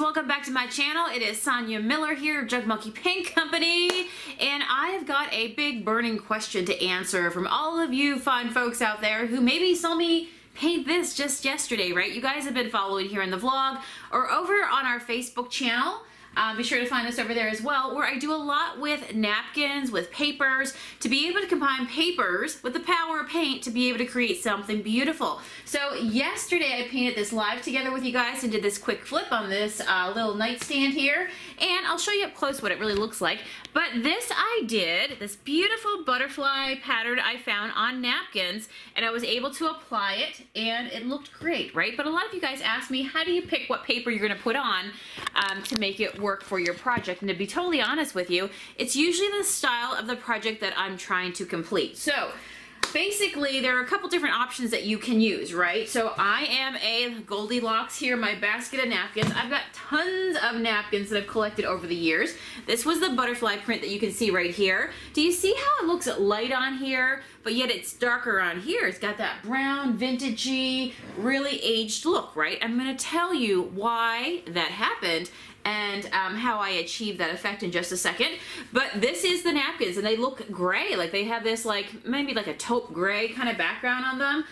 welcome back to my channel. It is Sonia Miller here of Jug Monkey Paint Company, and I have got a big burning question to answer from all of you fine folks out there who maybe saw me paint this just yesterday, right? You guys have been following here in the vlog or over on our Facebook channel. Be sure to find us over there as well, where I do a lot with napkins, with papers, to be able to combine papers with the power of paint to be able to create something beautiful. So yesterday I painted this live together with you guys and did this quick flip on this little nightstand here, and I'll show you up close what it really looks like. But this I did, this beautiful butterfly pattern I found on napkins, and I was able to apply it, and it looked great, right? But a lot of you guys asked me, how do you pick what paper you're going to put on to make it work for your project? And to be totally honest with you, it's usually the style of the project that I'm trying to complete. So basically there are a couple different options that you can use, right? So I am a Goldilocks here, my basket of napkins. I've got tons of napkins that I've collected over the years. This was the butterfly print that you can see right here. Do you see how it looks light on here, but yet it's darker on here? It's got that brown, vintagey, really aged look, right? I'm gonna tell you why that happened and how I achieved that effect in just a second. But this is the napkins, and they look gray. Like they have this like, maybe like a taupe gray kind of background on them.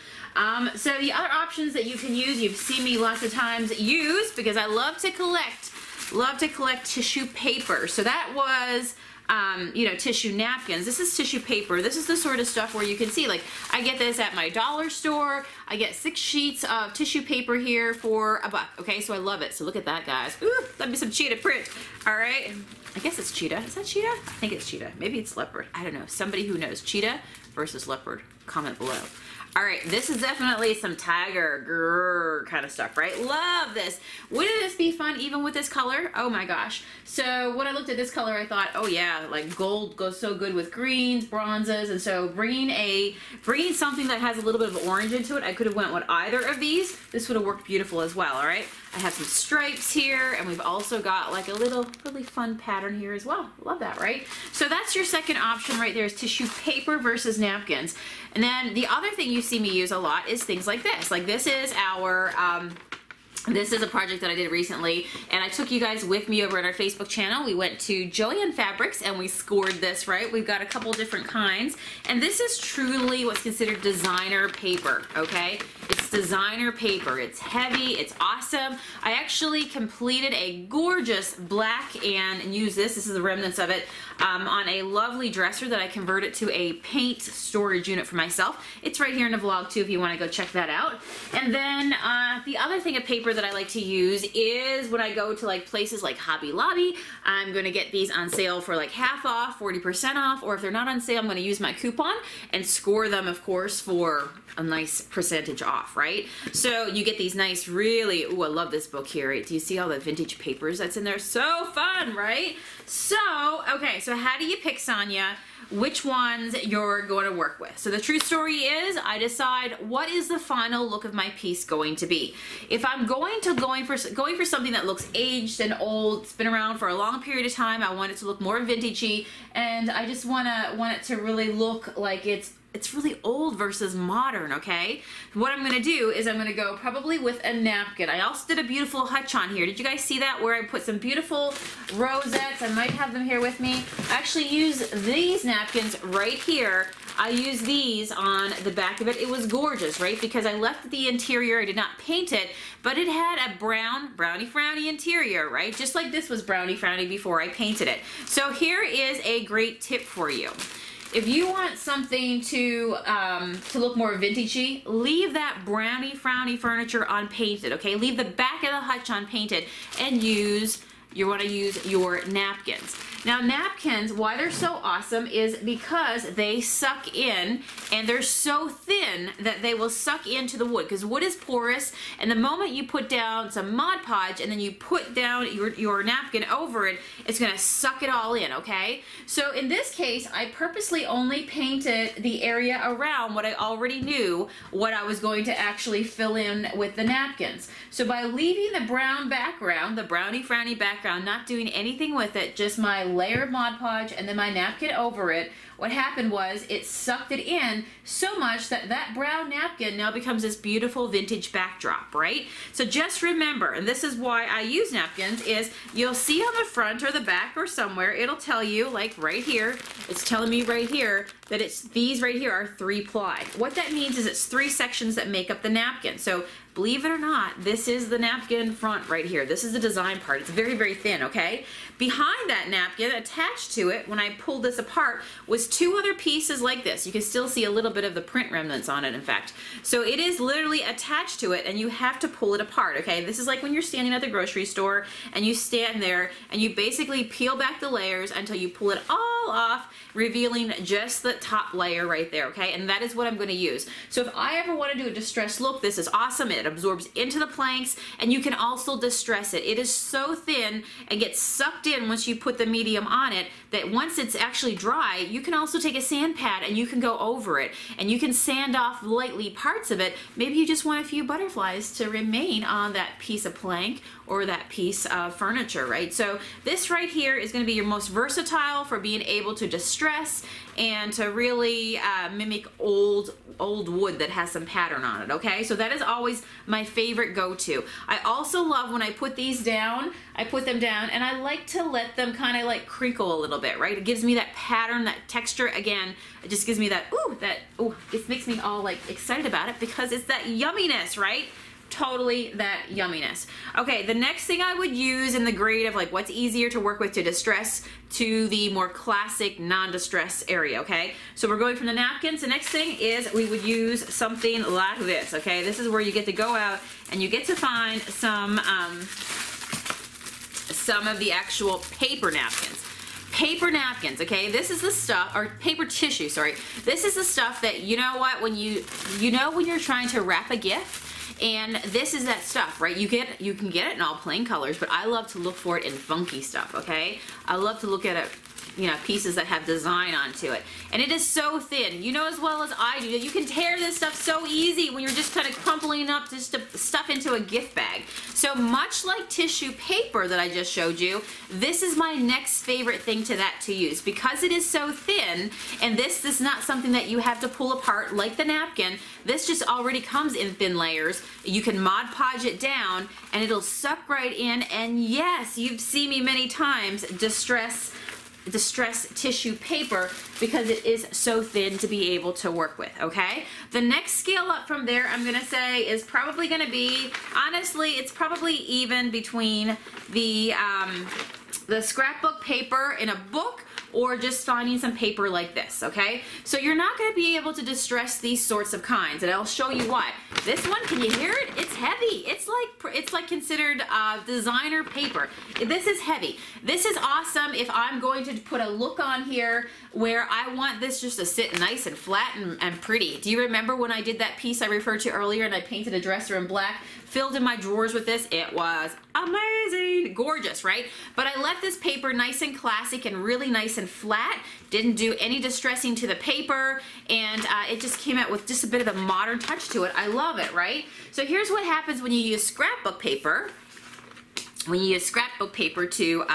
So the other options that you can use, you've seen me lots of times use, because I love to collect tissue paper. So that was you know, tissue napkins. This is tissue paper. This is the sort of stuff where you can see, like, I get this at my dollar store. I get 6 sheets of tissue paper here for $1. Okay, so I love it. So look at that, guys. Ooh, that'd be some cheetah print. All right. I guess it's cheetah. Is that cheetah? I think it's cheetah. Maybe it's leopard. I don't know. Somebody who knows. Cheetah versus leopard. Comment below. All right, this is definitely some tiger grrr kind of stuff, right? Love this. Wouldn't this be fun even with this color? Oh my gosh. So when I looked at this color, I thought, oh yeah, like gold goes so good with greens, bronzes, and so bringing something that has a little bit of orange into it, I could have went with either of these. This would have worked beautiful as well, all right? I have some stripes here, and we've also got like a little really fun pattern here as well. Love that, right? So that's your second option right there, is tissue paper versus napkins. And then the other thing you see me use a lot is things like this. Like this is our this is a project that I did recently, and I took you guys with me over at our Facebook channel. We went to Joann Fabrics and we scored this, right? We've got a couple different kinds, and this is truly what's considered designer paper, okay? It's designer paper. It's heavy. It's awesome. I actually completed a gorgeous black and used this. This is the remnants of it on a lovely dresser that I converted to a paint storage unit for myself. It's right here in the vlog too if you want to go check that out. And then the other thing of paper that I like to use is when I go to like places like Hobby Lobby, I'm going to get these on sale for like half off, 40% off, or if they're not on sale, I'm going to use my coupon and score them, of course, for a nice percentage off, right? So you get these nice, really, ooh, I love this book here. Do you see all the vintage papers that's in there? So fun, right? So, okay, so how do you pick, Sonia, which ones you're going to work with? So the true story is I decide what is the final look of my piece going to be. If I'm going for something that looks aged and old, it's been around for a long period of time, I want it to look more vintagey, and I just want it to really look like it's really old versus modern, okay? What I'm gonna do is I'm gonna go probably with a napkin. I also did a beautiful hutch on here. Did you guys see that, where I put some beautiful rosettes? I might have them here with me. I actually use these napkins right here. I use these on the back of it. It was gorgeous, right? Because I left the interior, I did not paint it, but it had a browny frowny interior, right? Just like this was browny frowny before I painted it. So here is a great tip for you. If you want something to look more vintagey, leave that browny frowny furniture unpainted, okay? Leave the back of the hutch unpainted and you want to use your napkins. Now napkins, why they're so awesome is because they suck in, and they're so thin that they will suck into the wood, because wood is porous, and the moment you put down some Mod Podge and then you put down your napkin over it, it's going to suck it all in, okay? So in this case, I purposely only painted the area around what I already knew what I was going to actually fill in with the napkins. So by leaving the brown background, the browny frowny background, background, not doing anything with it, just my layer of Mod Podge and then my napkin over it, what happened was it sucked it in so much that that brown napkin now becomes this beautiful vintage backdrop, right? So just remember, and this is why I use napkins, is you'll see on the front or the back or somewhere, it'll tell you, like right here, it's telling me right here that it's these right here are 3-ply. What that means is it's 3 sections that make up the napkin. So believe it or not, this is the napkin front right here. This is the design part. It's very, very thin, okay? Behind that napkin, attached to it, when I pulled this apart, was 2 other pieces like this. You can still see a little bit of the print remnants on it, in fact. So it is literally attached to it, and you have to pull it apart, okay? This is like when you're standing at the grocery store, and you stand there, and you basically peel back the layers until you pull it all off, revealing just the top layer right there, okay? And that is what I'm going to use. So if I ever want to do a distressed look, this is awesome. It absorbs into the planks, and you can also distress it. It is so thin and gets sucked in once you put the medium on it that once it's actually dry, you can also take a sand pad and you can go over it, and you can sand off lightly parts of it. Maybe you just want a few butterflies to remain on that piece of plank or that piece of furniture, right? So this right here is going to be your most versatile for being able to distress and to really mimic old wood that has some pattern on it, okay? So that is always my favorite go-to. I also love when I put these down, I put them down and I like to let them kind of like crinkle a little bit, right? It gives me that pattern, that texture. Again, it just gives me that, it makes me all like excited about it because it's that yumminess, right? Totally that yumminess. Okay, the next thing I would use in the grade of like what's easier to work with to distress to the more classic non-distress area, okay? So we're going from the napkins. The next thing is we would use something like this, okay? This is where you get to go out and you get to find some of the actual paper napkins. Paper napkins, okay? This is the stuff, or paper tissue, sorry. This is the stuff that, you know what, when when you're trying to wrap a gift, and this is that stuff, right? You can get it in all plain colors, but I love to look for it in funky stuff, okay? I love to look at it, you know, pieces that have design onto it. And it is so thin. You know as well as I do that you can tear this stuff so easy when you're just kind of crumpling up just to stuff into a gift bag. So much like tissue paper that I just showed you, this is my next favorite thing to use because it is so thin, and this is not something that you have to pull apart like the napkin. This just already comes in thin layers. You can Mod Podge it down and it'll suck right in, and yes, you've seen me many times distress tissue paper because it is so thin to be able to work with, okay? The next scale up from there, I'm gonna say, is probably gonna be, honestly, it's probably even between the scrapbook paper in a book or just finding some paper like this, okay? So you're not gonna be able to distress these sorts of kinds, and I'll show you why. This one, can you hear it? It's heavy. It's like considered designer paper. This is heavy. This is awesome if I'm going to put a look on here where I want this just to sit nice and flat and pretty. Do you remember when I did that piece I referred to earlier and I painted a dresser in black, filled in my drawers with this? It was amazing, gorgeous, right? But I left this paper nice and classic and really nice and flat, didn't do any distressing to the paper, and it just came out with just a bit of a modern touch to it. I love it, right? So here's what happens when you use scrapbook paper. When you use scrapbook paper to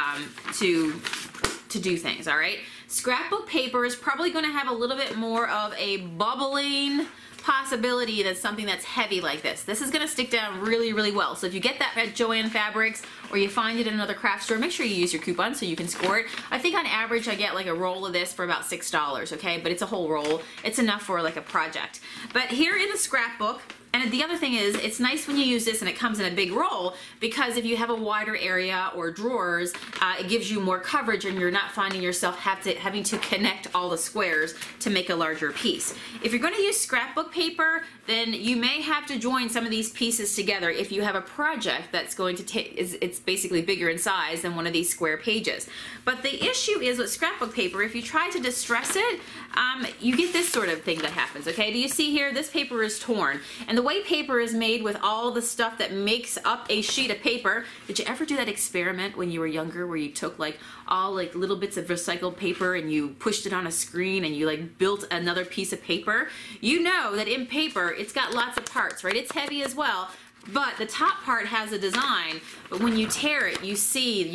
do things, all right? Scrapbook paper is probably going to have a little bit more of a bubbling possibility than something that's heavy like this. This is going to stick down really, really well. So if you get that at Joann Fabrics or you find it in another craft store, make sure you use your coupon so you can score it. I think on average I get like a roll of this for about $6, okay? But it's a whole roll. It's enough for like a project. But here in the scrapbook, and the other thing is, it's nice when you use this and it comes in a big roll, because if you have a wider area or drawers, it gives you more coverage and you're not finding yourself having to connect all the squares to make a larger piece. If you're going to use scrapbook paper, then you may have to join some of these pieces together if you have a project that's going to take, it's basically bigger in size than one of these square pages. But the issue is with scrapbook paper, if you try to distress it, you get this sort of thing that happens, okay? Do you see here? This paper is torn. And the way paper is made with all the stuff that makes up a sheet of paper, did you ever do that experiment when you were younger where you took like all like little bits of recycled paper and you pushed it on a screen and you like built another piece of paper? You know that in paper, it's got lots of parts, right? It's heavy as well. but the top part has a design, but when you tear it, you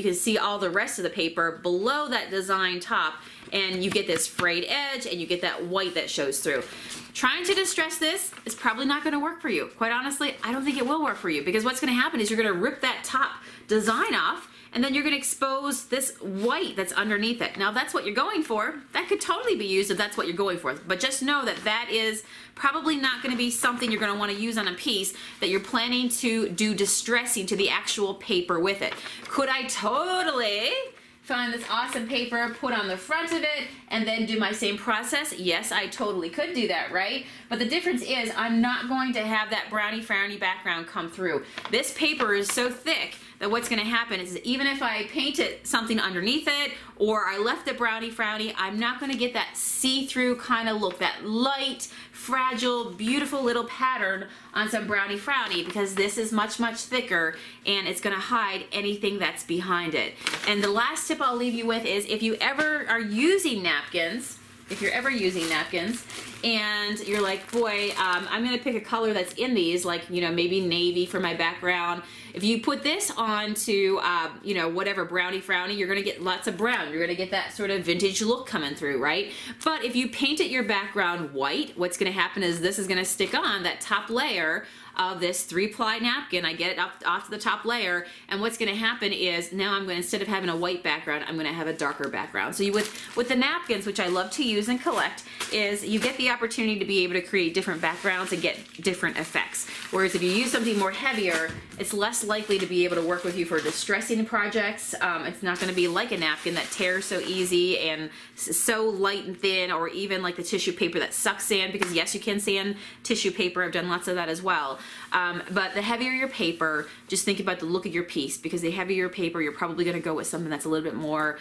can see all the rest of the paper below that design top, and you get this frayed edge and you get that white that shows through. Trying to distress this is probably not going to work for you. Quite honestly, I don't think it will work for you, because what's going to happen is you're going to rip that top design off, and then you're going to expose this white that's underneath it. Now, if that's what you're going for, that could totally be used if that's what you're going for. But just know that that is probably not going to be something you're going to want to use on a piece that you're planning to do distressing to the actual paper with it. Could I totally find this awesome paper, put on the front of it, and then do my same process? Yes, I totally could do that, right? But the difference is I'm not going to have that brownie frowny background come through. This paper is so thick that what's going to happen is even if I painted something underneath it or I left it brownie frowny, I'm not going to get that see-through kind of look, that light, fragile, beautiful little pattern on some brownie frowny, because this is much, much thicker and it's going to hide anything that's behind it. And the last tip I'll leave you with is if you ever are using napkins, and you're like, boy, I'm going to pick a color that's in these, like, you know, maybe navy for my background. If you put this onto, you know, whatever brownie frowny, you're going to get lots of brown. You're going to get that sort of vintage look coming through, right? But if you painted your background white, what's going to happen is this is going to stick on that top layer of this 3-ply napkin. I get it off to the top layer, and what's going to happen is now I'm going to, instead of having a white background, I'm going to have a darker background. So you with the napkins, which I love to use and collect, is you get the opportunity to be able to create different backgrounds and get different effects. Whereas if you use something more heavier, it's less likely to be able to work with you for distressing projects. It's not going to be like a napkin that tears so easy and so light and thin, or even like the tissue paper that sucks sand, because yes, you can sand tissue paper. I've done lots of that as well. But the heavier your paper, just think about the look of your piece, because the heavier your paper, you're probably going to go with something that's a little bit more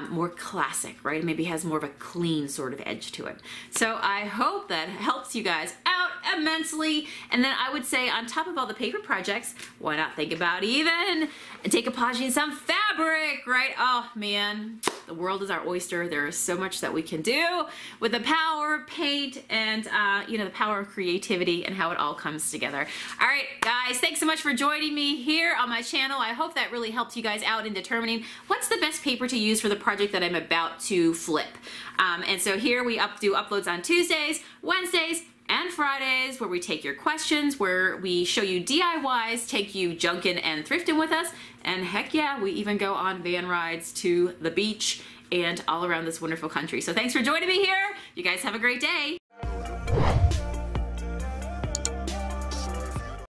more classic, right? Maybe has more of a clean sort of edge to it. So I hope that helps you guys out immensely. And then I would say, on top of all the paper projects, why not think about even decoupaging some fabric, right? Oh man, the world is our oyster. There is so much that we can do with the power of paint and you know, the power of creativity and how it all comes together. All right, guys, thanks so much for joining me here on my channel. I hope that really helped you guys out in determining what's the best paper to use for the project that I'm about to flip. And so here we do uploads on Tuesdays, Wednesdays, and Fridays, where we take your questions, where we show you DIYs, take you junking and thrifting with us, and heck yeah, we even go on van rides to the beach and all around this wonderful country. So thanks for joining me here. You guys have a great day.